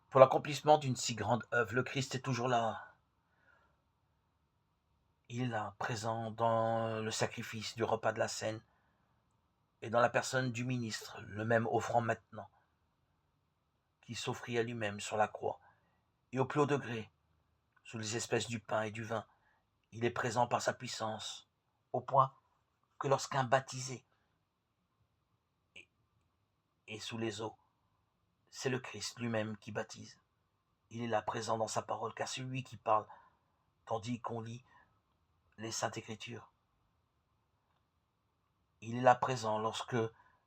Pour l'accomplissement d'une si grande œuvre, le Christ est toujours là. Il est là, présent dans le sacrifice du repas de la scène et dans la personne du ministre, le même offrant maintenant, qui s'offrit à lui-même sur la croix. Et au plus haut degré, sous les espèces du pain et du vin, il est présent par sa puissance, au point que lorsqu'un baptisé est sous les eaux, c'est le Christ lui-même qui baptise. Il est là présent dans sa parole, car c'est lui qui parle, tandis qu'on lit les Saintes Écritures. Il est là présent lorsque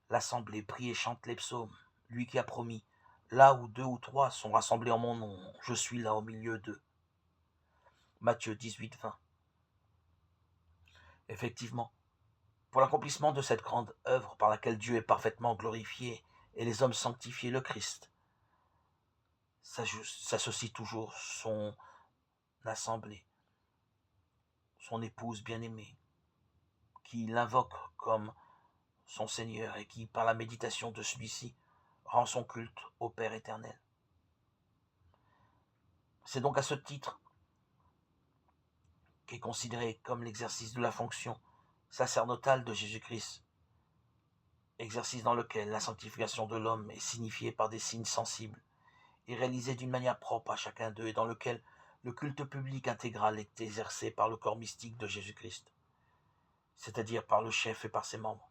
l'assemblée prie et chante les psaumes, lui qui a promis, là où 2 ou 3 sont rassemblés en mon nom, je suis là au milieu d'eux. Matthieu 18, 20. Effectivement, pour l'accomplissement de cette grande œuvre par laquelle Dieu est parfaitement glorifié et les hommes sanctifiés, le Christ s'associe toujours son assemblée, son épouse bien-aimée, qui l'invoque comme son Seigneur et qui, par la méditation de celui-ci, rend son culte au Père éternel. C'est donc à ce titre qu'est considéré comme l'exercice de la fonction sacerdotale de Jésus-Christ, exercice dans lequel la sanctification de l'homme est signifiée par des signes sensibles et réalisée d'une manière propre à chacun d'eux et dans lequel le culte public intégral est exercé par le corps mystique de Jésus-Christ, c'est-à-dire par le chef et par ses membres.